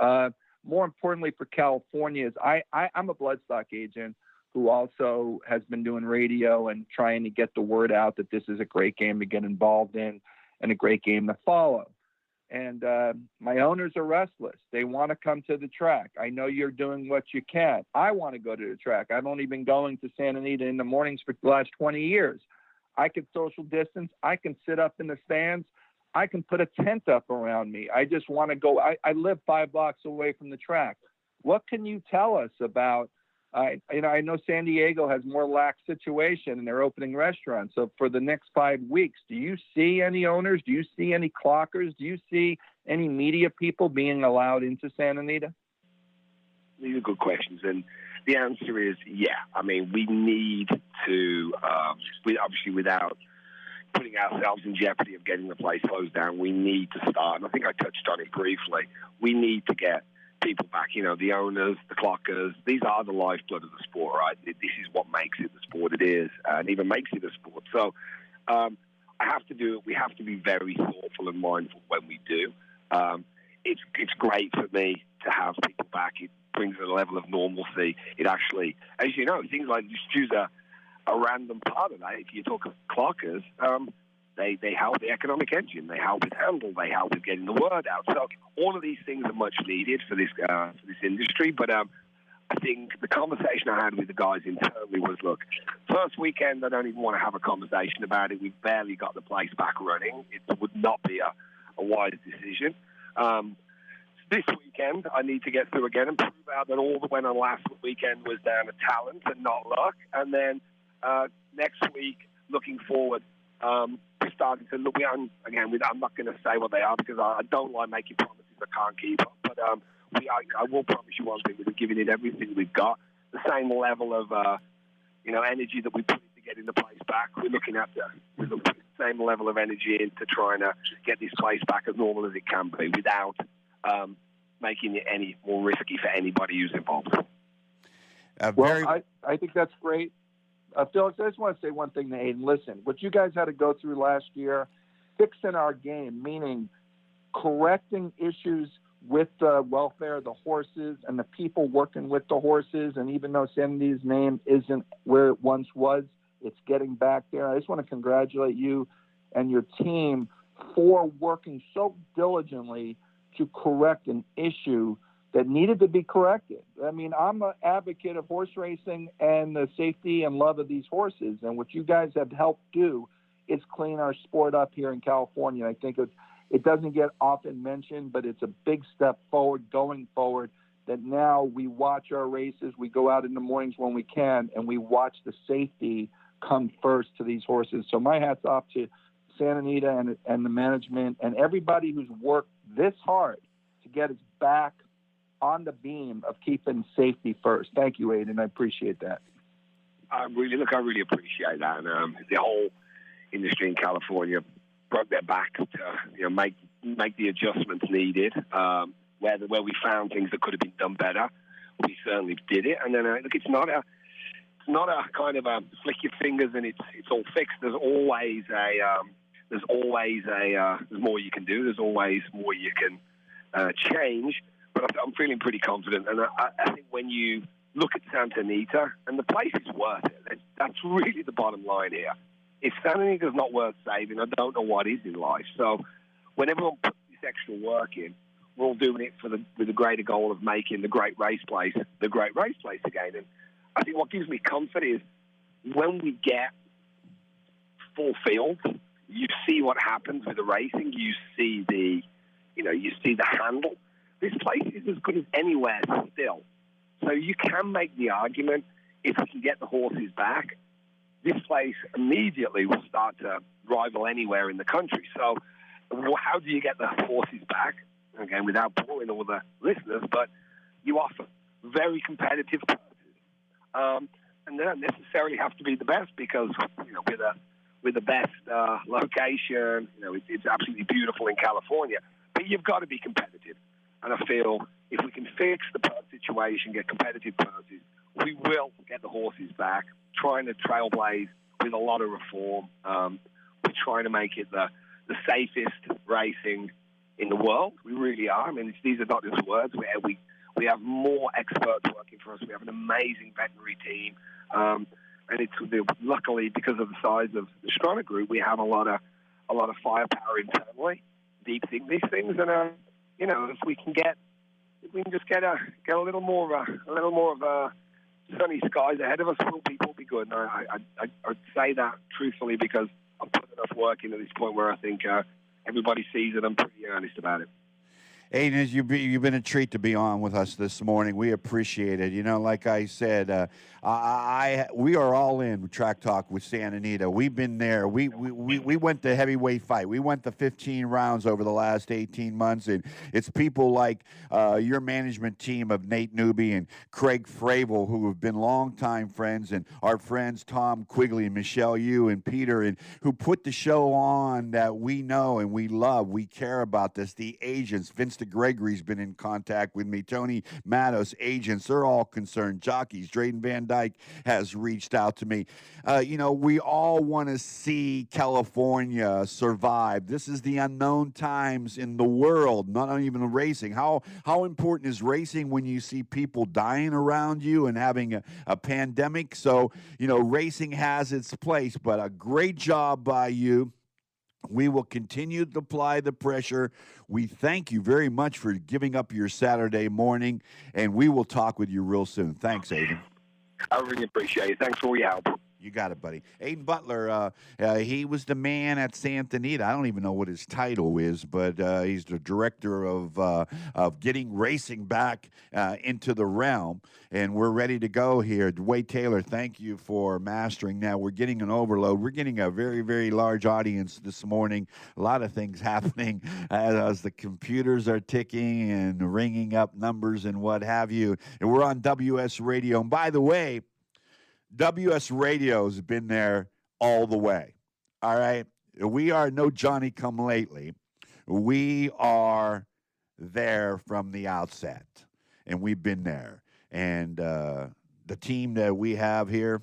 More importantly for California is I'm a bloodstock agent who also has been doing radio and trying to get the word out that this is a great game to get involved in and a great game to follow. And my owners are restless. They want to come to the track. I know you're doing what you can. I want to go to the track. I've only been going to Santa Anita in the mornings for the last 20 years. I can social distance. I can sit up in the stands. I can put a tent up around me. I just want to go. I live 5 blocks away from the track. What can you tell us about I know San Diego has more lax situation and they're opening restaurants. So for the next 5 weeks, do you see any owners? Do you see any clockers? Do you see any media people being allowed into Santa Anita? These are good questions. And the answer is, yeah. I mean, we need to, obviously without putting ourselves in jeopardy of getting the place closed down, we need to start. And I think I touched on it briefly. We need to get people back, the owners, the clockers. These are the lifeblood of the sport, right? This is what makes it the sport it is, and even makes it a sport. So we have to be very thoughtful and mindful when we do. It's great for me to have people back. It brings a level of normalcy. It actually, as you know, things like just choose a random part of that. If you talk of clockers, They help the economic engine. They help with handle. They help with getting the word out. So all of these things are much needed for this industry. But I think the conversation I had with the guys internally was, look, first weekend, I don't even want to have a conversation about it. We've barely got the place back running. It would not be a wise decision. This weekend, I need to get through again and prove out that all that went on last weekend was down to talent and not luck. And then next week, looking forward, we're starting to look. I'm not going to say what they are because I don't like making promises I can't keep. But I will promise you one thing: we're giving it everything we've got. the same level of energy that we put into getting the place back. We're looking at the same level of energy into trying to get this place back as normal as it can be without making it any more risky for anybody who's involved. I think that's great. Felix, I just want to say one thing to Aidan. Listen, what you guys had to go through last year, fixing our game, meaning correcting issues with the welfare of the horses and the people working with the horses. And even though Santa Anita's name isn't where it once was, it's getting back there. I just want to congratulate you and your team for working so diligently to correct an issue that needed to be corrected. I mean, I'm an advocate of horse racing and the safety and love of these horses. And what you guys have helped do is clean our sport up here in California. I think it doesn't get often mentioned, but it's a big step forward going forward, that now we watch our races. We go out in the mornings when we can, and we watch the safety come first to these horses. So my hat's off to Santa Anita and the management and everybody who's worked this hard to get us back on the beam of keeping safety first. Thank you, Aidan. I appreciate that. I really appreciate that. And the whole industry in California broke their back to make the adjustments needed. Where we found things that could have been done better, we certainly did it. And then look, it's not a kind of a flick your fingers and it's all fixed. There's always more you can do. There's always more you can change. But I'm feeling pretty confident. And I think when you look at Santa Anita, and the place is worth it. That's really the bottom line here. If Santa Anita's not worth saving, I don't know what is in life. So when everyone puts this extra work in, we're all doing it with the greater goal of making the great race place again. And I think what gives me comfort is when we get full field, you see what happens with the racing. You see the handle. This place is as good as anywhere still. So you can make the argument, if we can get the horses back, this place immediately will start to rival anywhere in the country. So how do you get the horses back? Again, without boring all the listeners, but you offer very competitive purses. And they don't necessarily have to be the best because, with the best location, it's absolutely beautiful in California. But you've got to be competitive. And I feel if we can fix the purse situation, get competitive purses, we will get the horses back. Trying to trailblaze with a lot of reform. We're trying to make it the safest racing in the world. We really are. I mean, these are not just words. We have more experts working for us. We have an amazing veterinary team. And luckily, because of the size of the Strata Group, we have a lot of firepower internally, deep think these things. And if we can just get a little more of sunny skies ahead of us, we'll be good. And I'd say that truthfully because I've put enough work into this point where I think everybody sees it. I'm pretty earnest about it. Aidan, you've been a treat to be on with us this morning. We appreciate it. Like I said, we are all in with Track Talk with Santa Anita. We've been there. We went the heavyweight fight. We went the 15 rounds over the last 18 months, and it's people like your management team of Nate Newby and Craig Fravel, who have been longtime friends, and our friends Tom Quigley and Michelle Yu and Peter, and who put the show on that we know and we love. We care about this. The agents, Vince Gregory's been in contact with me. Tony Matos, agents, they're all concerned. Jockeys, Drayden Van Dyke has reached out to me. We all want to see California survive. This is the unknown times in the world, not even racing. How important is racing when you see people dying around you and having a pandemic? So, racing has its place, but a great job by you. We will continue to apply the pressure. We thank you very much for giving up your Saturday morning, and we will talk with you real soon. Thanks, Aidan. I really appreciate it. Thanks for all your help. You got it, buddy. Aidan Butler, he was the man at Santa Anita. I don't even know what his title is, but he's the director of getting racing back into the realm. And we're ready to go here. Wade Taylor, thank you for mastering. Now, we're getting an overload. We're getting a very, very large audience this morning. A lot of things happening as the computers are ticking and ringing up numbers and what have you. And we're on WS Radio. And by the way, WS Radio's been there all the way. All right? We are no Johnny come lately. We are there from the outset, and we've been there. And the team that we have here,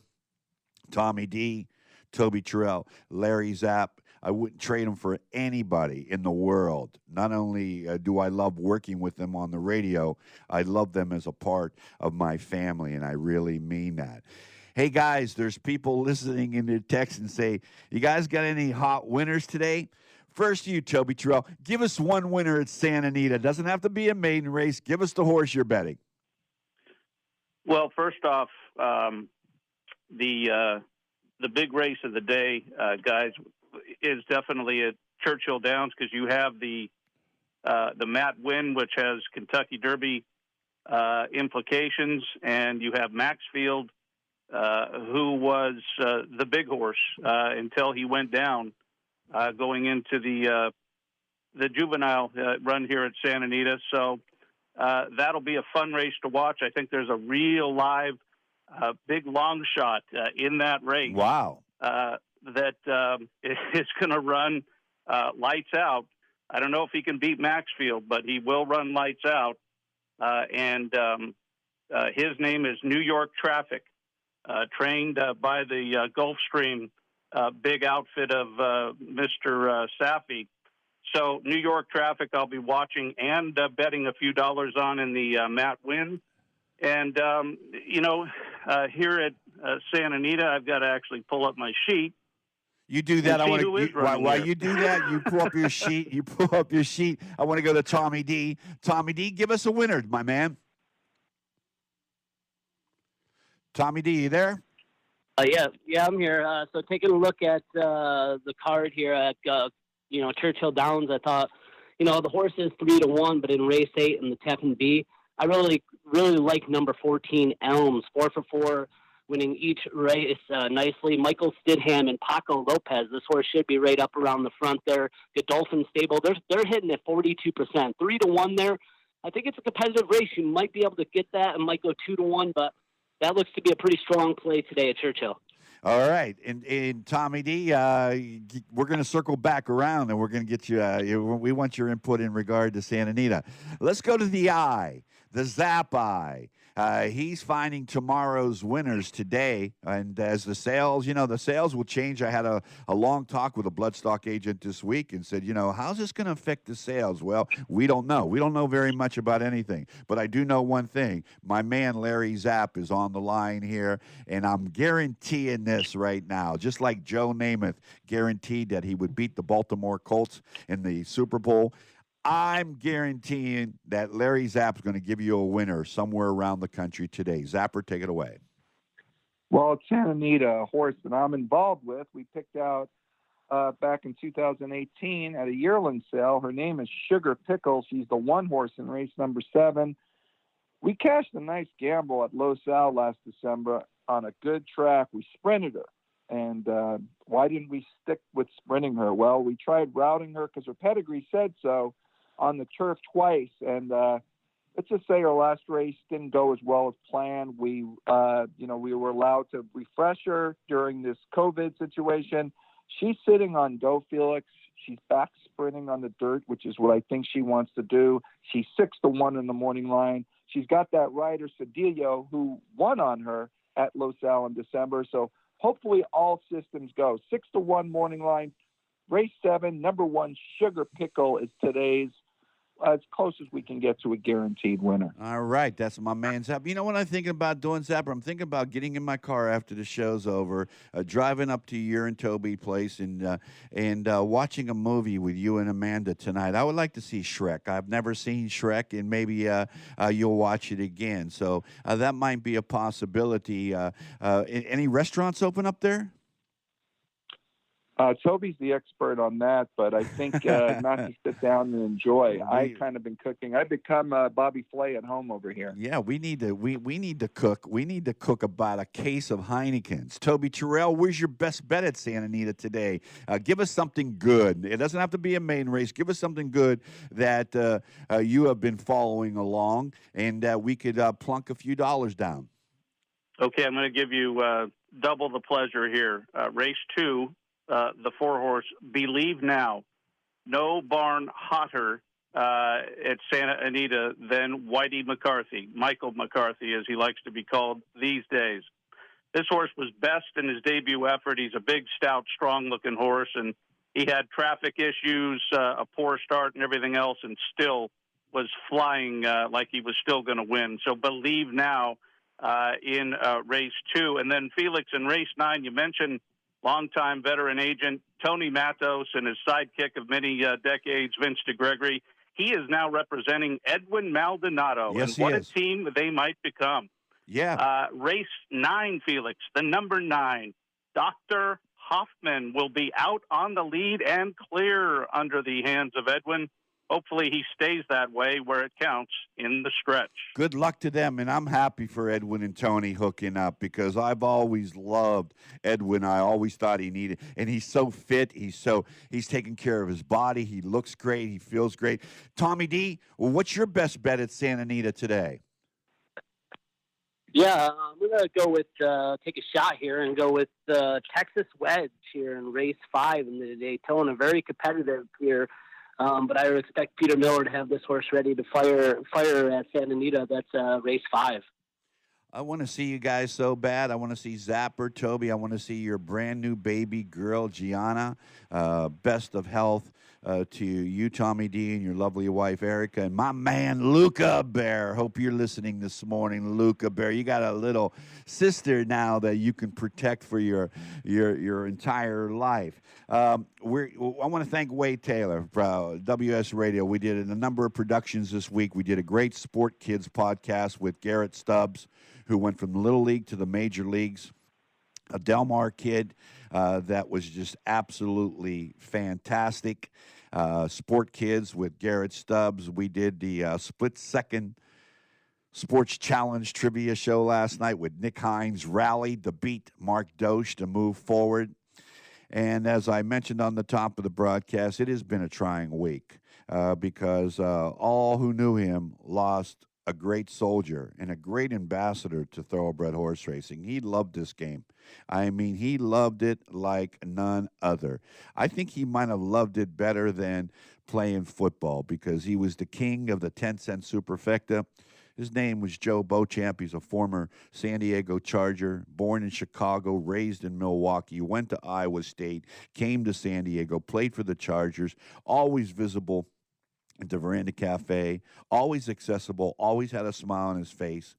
Tommy D, Toby Terrell, Larry Zapp, I wouldn't trade them for anybody in the world. Not only do I love working with them on the radio, I love them as a part of my family, and I really mean that. Hey, guys, there's people listening in their text and say, you guys got any hot winners today? First, you, Toby Terrell, give us one winner at Santa Anita. Doesn't have to be a maiden race. Give us the horse you're betting. Well, first off, the big race of the day, guys, is definitely at Churchill Downs, because you have the Matt Wynn, which has Kentucky Derby implications, and you have Maxfield, who was the big horse until he went down going into the juvenile run here at Santa Anita. So that'll be a fun race to watch. I think there's a real live big long shot in that race. Wow. That is going to run lights out. I don't know if he can beat Maxfield, but he will run lights out. And his name is New York Traffic. Trained by the Gulfstream big outfit of Mr. Safi. So New York Traffic I'll be watching and betting a few dollars on in the Matt Wynn. And, here at Santa Anita, I've got to actually pull up my sheet. You do that. I want to. While here. you do that, you pull up your sheet. You pull up your sheet. I want to go to Tommy D. Tommy D, give us a winner, my man. Tommy D, you there? Yeah, I'm here. So taking a look at the card here at Churchill Downs, I thought, the horse is 3-1, but in race 8 in the Tappan B, I really like number 14 Elms, 4 for 4, winning each race nicely. Michael Stidham and Paco Lopez. This horse should be right up around the front there. Godolphin Stable, they're hitting at 42%, 3-1 there. I think it's a competitive race. You might be able to get that. It might go 2-1, but that looks to be a pretty strong play today at Churchill. All right. And Tommy D, we're going to circle back around, and we're going to get you, we want your input in regard to Santa Anita. Let's go to the eye, the Zap Eye. He's finding tomorrow's winners today. And as the sales, the sales will change. I had a long talk with a bloodstock agent this week and said, how's this going to affect the sales? Well, we don't know. We don't know very much about anything. But I do know one thing. My man, Larry Zapp, is on the line here. And I'm guaranteeing this right now, just like Joe Namath guaranteed that he would beat the Baltimore Colts in the Super Bowl. I'm guaranteeing that Larry Zapp's going to give you a winner somewhere around the country today. Zapper, take it away. Well, it's Santa Anita, a horse that I'm involved with. We picked out back in 2018 at a yearling sale. Her name is Sugar Pickle. She's the one horse in race number 7. We cashed a nice gamble at Los Al last December on a good track. We sprinted her. And why didn't we stick with sprinting her? Well, we tried routing her because her pedigree said so on the turf twice. And let's just say our last race didn't go as well as planned. We were allowed to refresh her during this COVID situation. She's sitting on Go Felix. She's back sprinting on the dirt, which is what I think she wants to do. She's 6-1 in the morning line. She's got that rider, Cedillo, who won on her at Los Al in December. So hopefully all systems go. 6-1 morning line. Race 7, number 1, Sugar Pickle is today's as close as we can get to a guaranteed winner. All right, that's my man Zapper. You know what I'm thinking about doing, Zapper? I'm thinking about getting in my car after the show's over, driving up to your and Toby place, and watching a movie with you and Amanda tonight. I would like to see Shrek. I've never seen Shrek, and maybe you'll watch it again. So that might be a possibility. Any restaurants open up there? Toby's the expert on that, but I think not to sit down and enjoy. I kind of been cooking. I've become Bobby Flay at home over here. Yeah, we need to cook. We need to cook about a case of Heineken's. Toby Terrell, where's your best bet at Santa Anita today? Give us something good. It doesn't have to be a main race. Give us something good that you have been following along, and we could plunk a few dollars down. Okay, I'm going to give you double the pleasure here. Race 2. The 4-horse Believe Now. No barn hotter at Santa Anita than Whitey McCarthy, Michael McCarthy, as he likes to be called these days. This horse was best in his debut effort. He's a big, stout, strong-looking horse, and he had traffic issues, a poor start, and everything else, and still was flying like he was still going to win. So Believe Now in race 2. And then Felix in race 9, you mentioned longtime veteran agent Tony Matos and his sidekick of many decades, Vince DeGregory. He is now representing Edwin Maldonado. Yes, and what he is. a team they might become. Yeah. Race 9, Felix, the number 9. Dr. Hoffman will be out on the lead and clear under the hands of Edwin. Hopefully he stays that way where it counts in the stretch. Good luck to them, and I'm happy for Edwin and Tony hooking up because I've always loved Edwin. I always thought he needed, and he's so fit. He's taking care of his body. He looks great. He feels great. Tommy D, what's your best bet at Santa Anita today? Yeah, I'm going to go with, take a shot here and go with Texas Wedge here in race 5 in the Daytona. Very competitive here. But I would expect Peter Miller to have this horse ready to fire at Santa Anita. That's race 5. I want to see you guys so bad. I want to see Zapper, Toby. I want to see your brand new baby girl, Gianna. Best of health to you, Tommy D, and your lovely wife, Erica, and my man, Luca Bear. Hope you're listening this morning, Luca Bear. You got a little sister now that you can protect for your entire life. I want to thank Wade Taylor for WS Radio. We did a number of productions this week. We did a great Sport Kids podcast with Garrett Stubbs, who went from the Little League to the Major Leagues. A Del Mar kid that was just absolutely fantastic. Sport Kids with Garrett Stubbs. We did the split-second Sports Challenge trivia show last night with Nick Hines, rallied to beat Mark Dosch to move forward. And as I mentioned on the top of the broadcast, it has been a trying week because all who knew him lost a great soldier and a great ambassador to thoroughbred horse racing. He loved this game. I mean, he loved it like none other. I think he might have loved it better than playing football because he was the king of the 10-cent superfecta. His name was Joe Beauchamp. He's a former San Diego Charger, born in Chicago, raised in Milwaukee, went to Iowa State, came to San Diego, played for the Chargers, always visible at the Veranda Cafe, always accessible, always had a smile on his face,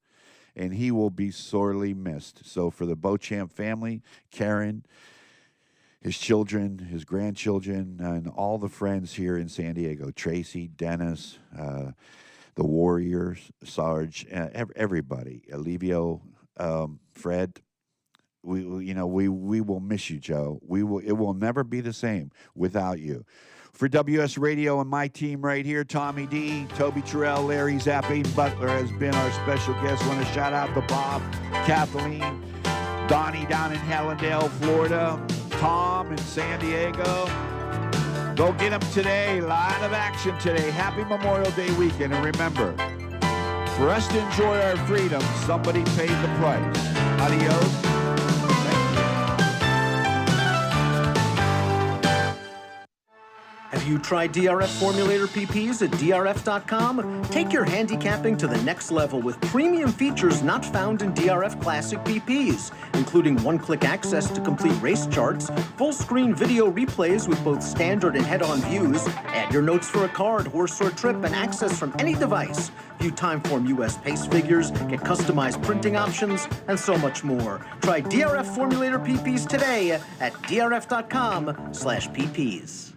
and he will be sorely missed. So for the Beauchamp family, Karen, his children, his grandchildren, and all the friends here in San Diego, Tracy, Dennis, the Warriors, Sarge, everybody, Alivio, Fred. We will miss you, Joe. It will never be the same without you. For WS Radio and my team right here, Tommy D, Toby Terrell, Larry Zapp, Aidan Butler has been our special guest. Want to shout out to Bob, Kathleen, Donnie down in Hallandale, Florida, Tom in San Diego. Go get them today. Line of action today. Happy Memorial Day weekend. And remember, for us to enjoy our freedom, somebody paid the price. Adios. Have you tried DRF Formulator PPs at drf.com? Take your handicapping to the next level with premium features not found in DRF Classic PPs, including one-click access to complete race charts, full-screen video replays with both standard and head-on views, add your notes for a card, horse, or trip, and access from any device. View Timeform US pace figures, get customized printing options, and so much more. Try DRF Formulator PPs today at drf.com/PPs.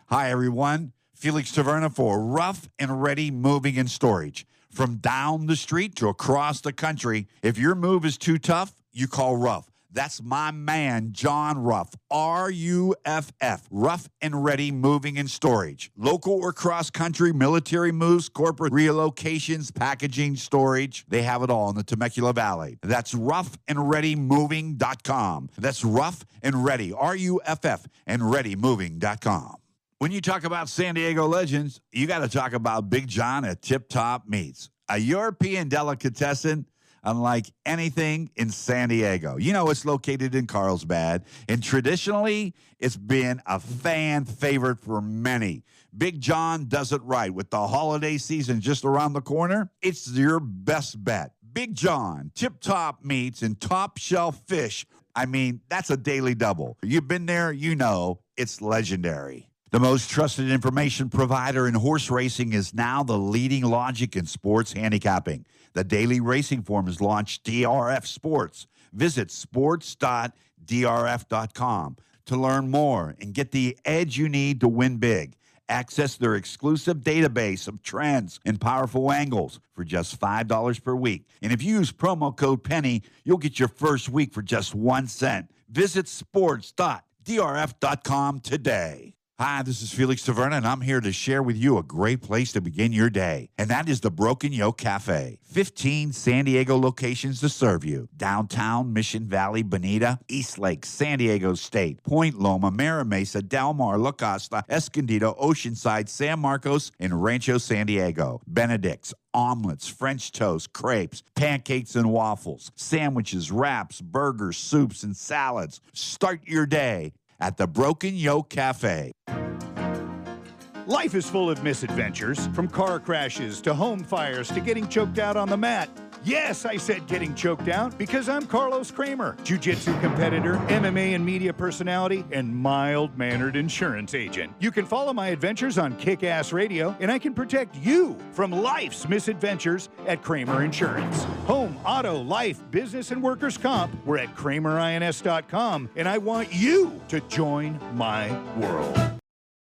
Hi, everyone. Felix Taverna for Rough and Ready Moving and Storage. From down the street to across the country, if your move is too tough, you call Rough. That's my man, John Ruff, R-U-F-F, Rough and Ready Moving and Storage. Local or cross-country, military moves, corporate relocations, packaging, storage. They have it all in the Temecula Valley. That's roughandreadymoving.com. That's Rough and Ready, R-U-F-F, and readymoving.com. When you talk about San Diego legends, you got to talk about Big John at Tip Top Meats, a European delicatessen unlike anything in San Diego. You know, it's located in Carlsbad, and traditionally, it's been a fan favorite for many. Big John does it right. With the holiday season just around the corner, it's your best bet. Big John, tip-top meats, and top-shelf fish. I mean, that's a daily double. You've been there, you know, it's legendary. The most trusted information provider in horse racing is now the leading logic in sports handicapping. The daily racing form has launched DRF Sports. Visit sports.drf.com to learn more and get the edge you need to win big. Access their exclusive database of trends and powerful angles for just $5 per week. And if you use promo code PENNY, you'll get your first week for just 1 cent. Visit sports.drf.com today. Hi, this is Felix Taverna, and I'm here to share with you a great place to begin your day, and that is the Broken Yoke Cafe. 15 San Diego locations to serve you. Downtown, Mission Valley, Bonita, East Lake, San Diego State, Point Loma, Mira Mesa, Del Mar, La Costa, Escondido, Oceanside, San Marcos, and Rancho San Diego. Benedict's, omelets, French toast, crepes, pancakes and waffles, sandwiches, wraps, burgers, soups, and salads. Start your day at the Broken Yoke Cafe. Life is full of misadventures, from car crashes to home fires to getting choked out on the mat. Yes, I said getting choked out because I'm Carlos Kramer, jiu-jitsu competitor, MMA and media personality, and mild-mannered insurance agent. You can follow my adventures on Kick-Ass Radio, and I can protect you from life's misadventures at Kramer Insurance. Home, auto, life, business, and workers' comp. We're at KramerINS.com, and I want you to join my world.